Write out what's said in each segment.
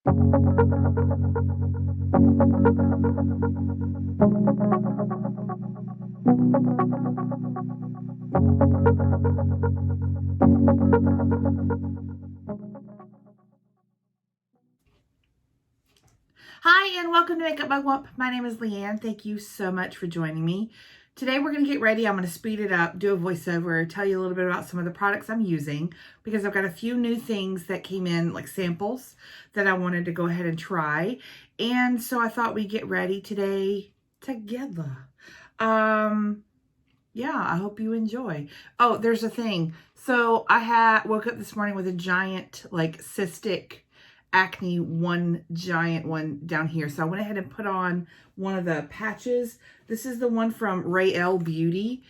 Hi, and welcome to Makeup Mugwump. My name is Leanne. Thank you so much for joining me. Today we're going to get ready. I'm going to speed it up, do a voiceover, tell you a little bit about some of the products I'm using because I've got a few new things that came in, like samples, that I wanted to go ahead and try. And so I thought we'd get ready today together. Yeah, I hope you enjoy. Oh, there's a thing. So I woke up this morning with a giant, like, cystic acne, one giant one down here. So I went ahead and put on one of the patches. This is the one from Raelle Beauty.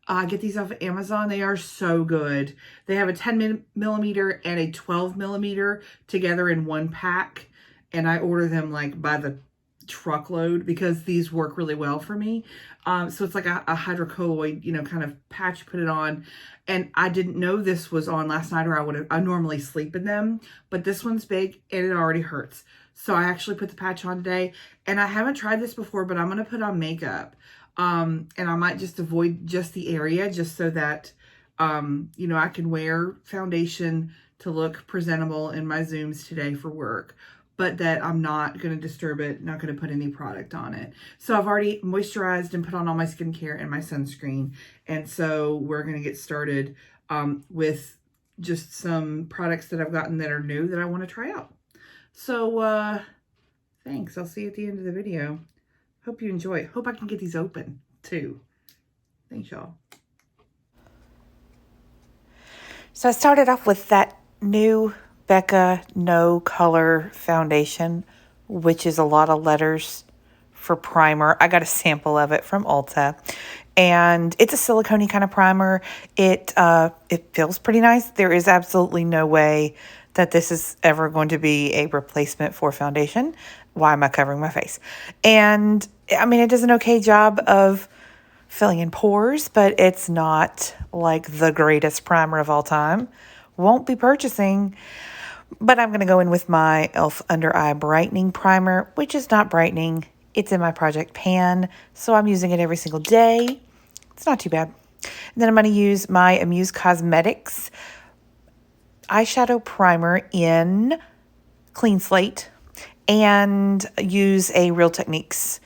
I get these off of Amazon. They are so good. They have a 10 millimeter and a 12 millimeter together in one pack. And I order them like by the truckload because these work really well for me. So it's like a hydrocolloid, kind of patch, put it on. And I didn't know this was on last night, or I normally sleep in them, but this one's big and it already hurts. So I actually put the patch on today, and I haven't tried this before, but I'm going to put on makeup. And I might just avoid just the area just so that, I can wear foundation to look presentable in my Zooms today for work, but that I'm not going to disturb it, not going to put any product on it. So I've already moisturized and put on all my skincare and my sunscreen. And so we're going to get started with just some products that I've gotten that are new that I want to try out. So thanks. I'll see you at the end of the video. Hope you enjoy. Hope I can get these open too. Thanks, y'all. So I started off with that new Becca No Color foundation, which is a lot of letters for primer. I got a sample of it from Ulta, and it's a silicone-y kind of primer. It feels pretty nice. There is absolutely no way that this is ever going to be a replacement for foundation. Why am I covering my face? And I mean, it does an okay job of filling in pores, but it's not like the greatest primer of all time. Won't be purchasing. But I'm going to go in with my e.l.f. Under Eye Brightening Primer, which is not brightening. It's in my project pan, so I'm using it every single day. It's not too bad. And then I'm going to use my Amuse Cosmetics eyeshadow primer in Clean Slate and use a Real Techniques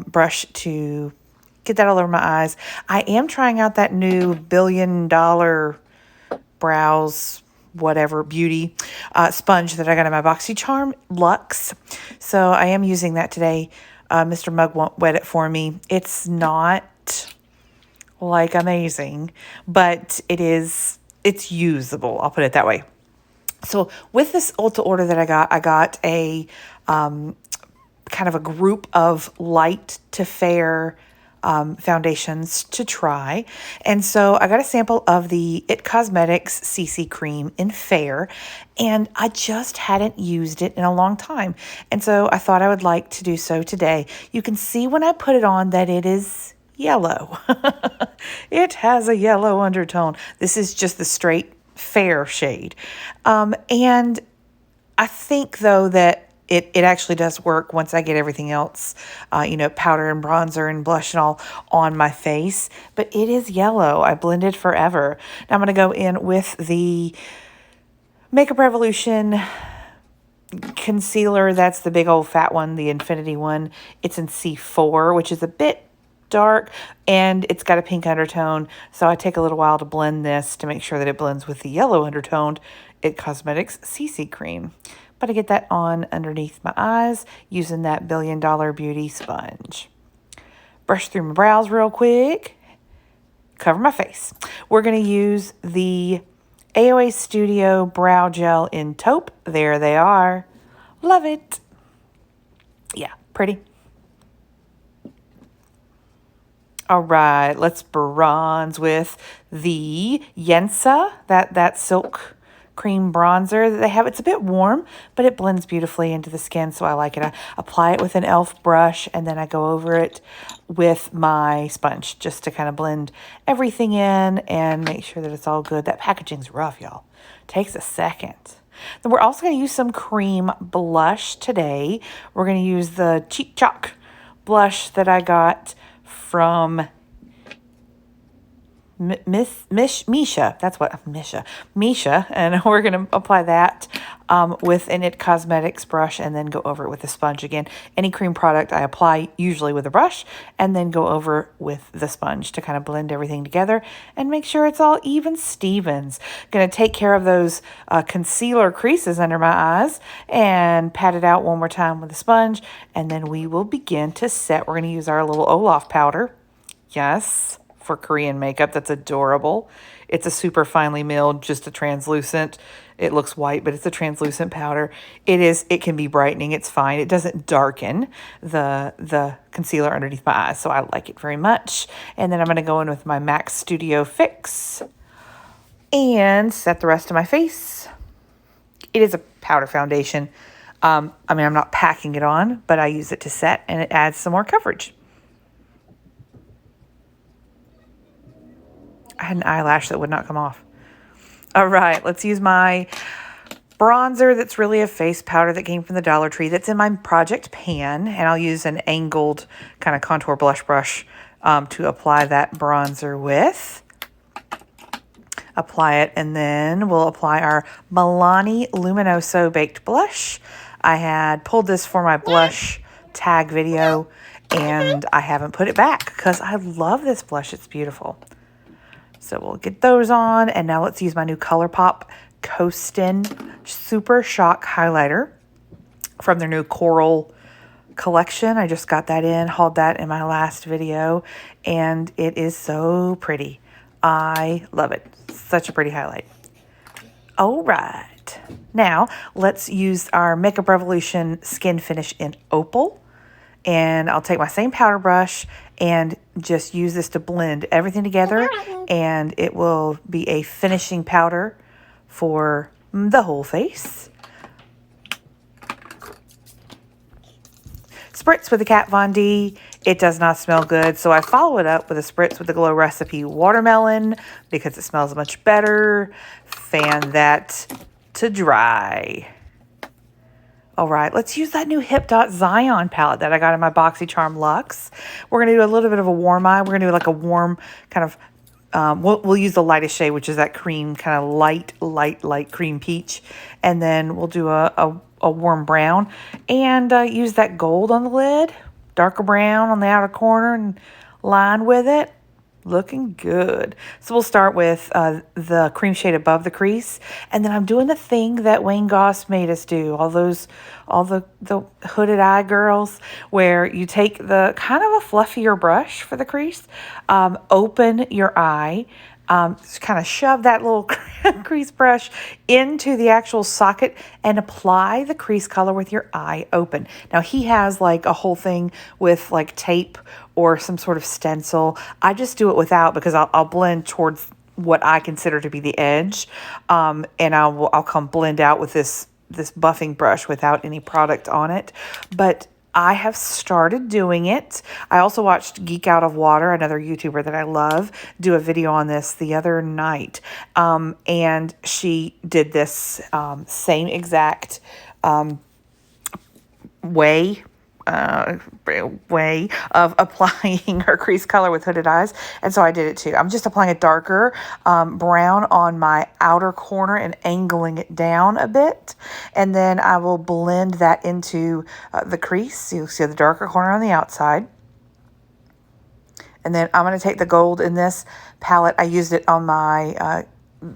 brush to get that all over my eyes. I am trying out that new $1 billion brows whatever beauty sponge that I got in my Boxycharm Luxe. So I am using that today. Mr. Mugwump wet it for me. It's not like amazing, but it's usable. I'll put it that way. So with this Ulta order that I got a kind of a group of light to fair foundations to try. And so I got a sample of the IT Cosmetics CC Cream in Fair, and I just hadn't used it in a long time. And so I thought I would like to do so today. You can see when I put it on that it is yellow. It has a yellow undertone. This is just the straight fair shade. And I think, though, that it actually does work once I get everything else, powder and bronzer and blush and all on my face. But it is yellow. I blended forever. Now I'm going to go in with the Makeup Revolution concealer. That's the big old fat one, the Infinity one. It's in C4, which is a bit dark, and it's got a pink undertone. So I take a little while to blend this to make sure that it blends with the yellow undertoned IT Cosmetics CC Cream. But I get that on underneath my eyes using that $1 billion beauty sponge. Brush through my brows real quick. Cover my face. We're going to use the AOA Studio Brow Gel in Taupe. There they are. Love it. Yeah, pretty. All right, let's bronze with the Yensa, that silk cream bronzer that they have. It's a bit warm, but it blends beautifully into the skin, so I like it. I apply it with an e.l.f. brush, and then I go over it with my sponge just to kind of blend everything in and make sure that it's all good. That packaging's rough, y'all. Takes a second. Then we're also going to use some cream blush today. We're going to use the Cheek Chalk blush that I got from Misha. That's what, Misha. And we're going to apply that with an It Cosmetics brush and then go over it with a sponge again. Any cream product I apply usually with a brush and then go over with the sponge to kind of blend everything together and make sure it's all even Stevens. Going to take care of those concealer creases under my eyes and pat it out one more time with a sponge, and then we will begin to set. We're going to use our little Olaf powder. Yes, for Korean makeup. That's adorable. It's a super finely milled, just a translucent. It looks white, but it's a translucent powder. It can be brightening. It's fine. It doesn't darken the concealer underneath my eyes, so I like it very much. And then I'm going to go in with my MAC Studio Fix and set the rest of my face. It is a powder foundation. I mean, I'm not packing it on, but I use it to set, and it adds some more coverage. I had an eyelash that would not come off. All right, let's use my bronzer that's really a face powder that came from the Dollar Tree that's in my project pan. And I'll use an angled kind of contour blush brush to apply that bronzer with. Apply it, and then we'll apply our Milani Luminoso Baked Blush. I had pulled this for my blush tag video, and I haven't put it back because I love this blush. It's beautiful. So we'll get those on, and now let's use my new ColourPop Coastin' Super Shock Highlighter from their new Coral collection. I just got that in, hauled that in my last video, and it is so pretty. I love it. Such a pretty highlight. All right. Now, let's use our Makeup Revolution Skin Finish in Opal. And I'll take my same powder brush and just use this to blend everything together. And it will be a finishing powder for the whole face. Spritz with the Kat Von D. It does not smell good, so I follow it up with a spritz with the Glow Recipe Watermelon because it smells much better. Fan that to dry. All right, let's use that new Hipdot Zion palette that I got in my Boxycharm Luxe. We're going to do a little bit of a warm eye. We're going to do like a warm kind of, we'll use the lightest shade, which is that cream, kind of light cream peach. And then we'll do a warm brown and use that gold on the lid, darker brown on the outer corner, and line with it. Looking good. So we'll start with the cream shade above the crease, and then I'm doing the thing that Wayne Goss made us do. All the hooded eye girls, where you take the kind of a fluffier brush for the crease, open your eye, kind of shove that little crease brush into the actual socket and apply the crease color with your eye open. Now he has like a whole thing with like tape or some sort of stencil. I just do it without because I'll blend towards what I consider to be the edge, and I'll come blend out with this buffing brush without any product on it. But I have started doing it. I also watched Geek Out of Water, another YouTuber that I love, do a video on this the other night. And she did this same exact way of applying her crease color with hooded eyes, and so I did it too. I'm just applying a darker brown on my outer corner and angling it down a bit, and then I will blend that into the crease. You'll see the darker corner on the outside. And then I'm going to take the gold in this palette. I used it on my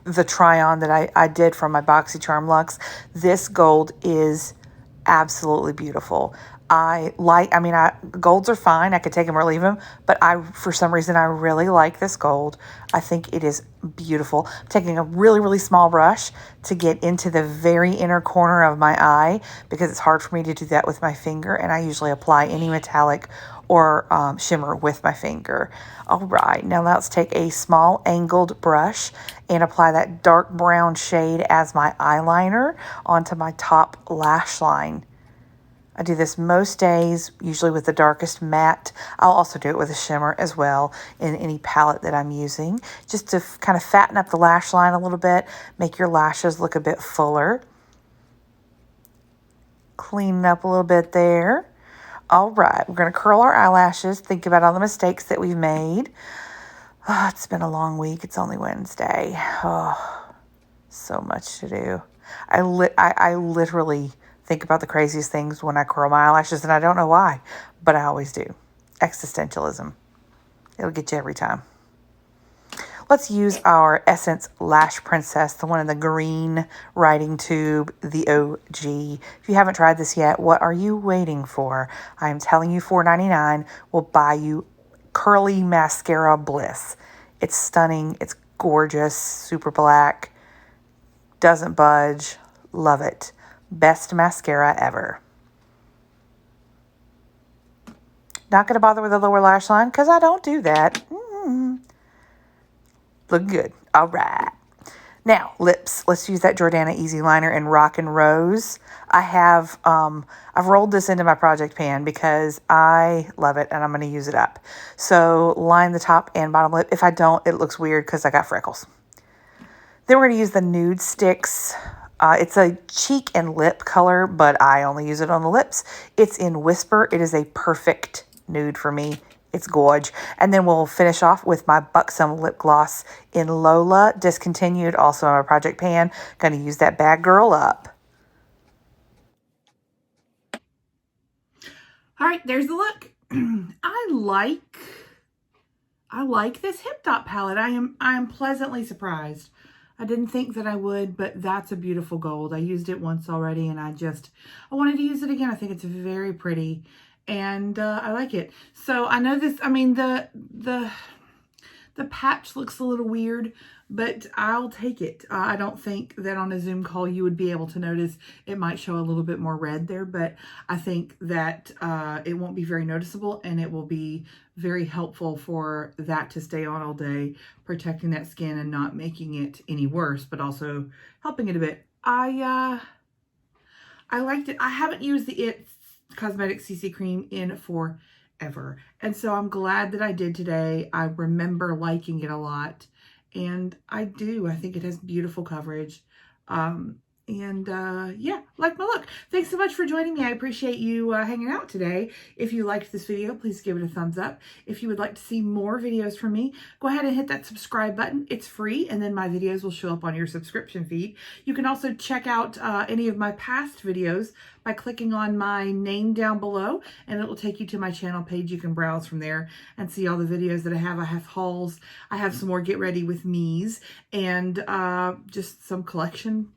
the Tryin that I did from my Boxycharm Luxe. This gold is absolutely beautiful. Golds are fine. I could take them or leave them, but for some reason, I really like this gold. I think it is beautiful. I'm taking a really, really small brush to get into the very inner corner of my eye because it's hard for me to do that with my finger, and I usually apply any metallic or shimmer with my finger. All right, now let's take a small angled brush and apply that dark brown shade as my eyeliner onto my top lash line. I do this most days, usually with the darkest matte. I'll also do it with a shimmer as well in any palette that I'm using, just to kind of fatten up the lash line a little bit, make your lashes look a bit fuller. Cleaning up a little bit there. All right, we're going to curl our eyelashes. Think about all the mistakes that we've made. Oh, it's been a long week. It's only Wednesday. Oh, so much to do. I literally think about the craziest things when I curl my eyelashes, and I don't know why, but I always do. Existentialism. It'll get you every time. Let's use our Essence Lash Princess, the one in the green writing tube, the OG. If you haven't tried this yet, what are you waiting for? I am telling you, $4.99 will buy you curly mascara bliss. It's stunning. It's gorgeous. Super black. Doesn't budge. Love it. Best mascara ever. Not going to bother with the lower lash line because I don't do that. Look good. All right. Now, lips. Let's use that Jordana Easy Liner in Rock and Rose. I've rolled this into my project pan because I love it and I'm going to use it up. So line the top and bottom lip. If I don't, it looks weird because I got freckles. Then we're going to use the Nude Sticks. It's a cheek and lip color, but I only use it on the lips. It's in Whisper. It is a perfect nude for me. It's gorge. And then we'll finish off with my Buxom lip gloss in Lola, discontinued, also on my project pan. Going to use that Bad Girl up. All right, there's the look. I like this Hipdot palette. I am pleasantly surprised. I didn't think that I would, but that's a beautiful gold. I used it once already, and I wanted to use it again. I think it's very pretty, and I like it. So I know this. I mean, the patch looks a little weird, but I'll take it. I don't think that on a Zoom call you would be able to notice. It might show a little bit more red there, but I think that it won't be very noticeable, and it will be very helpful for that to stay on all day, protecting that skin and not making it any worse, but also helping it a bit. I liked it. I haven't used the It Cosmetics CC Cream in forever, and so I'm glad that I did today. I remember liking it a lot, and I do. I think it has beautiful coverage. Yeah, like my look. Thanks so much for joining me. I appreciate you hanging out today. If you liked this video, please give it a thumbs up. If you would like to see more videos from me, go ahead and hit that subscribe button. It's free, and then my videos will show up on your subscription feed. You can also check out any of my past videos by clicking on my name down below, and it will take you to my channel page. You can browse from there and see all the videos that I have. I have hauls. I have some more Get Ready With Me's, and just some collection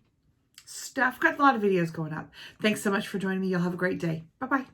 stuff. Got a lot of videos going up. Thanks so much for joining me. You'll have a great day. Bye-bye.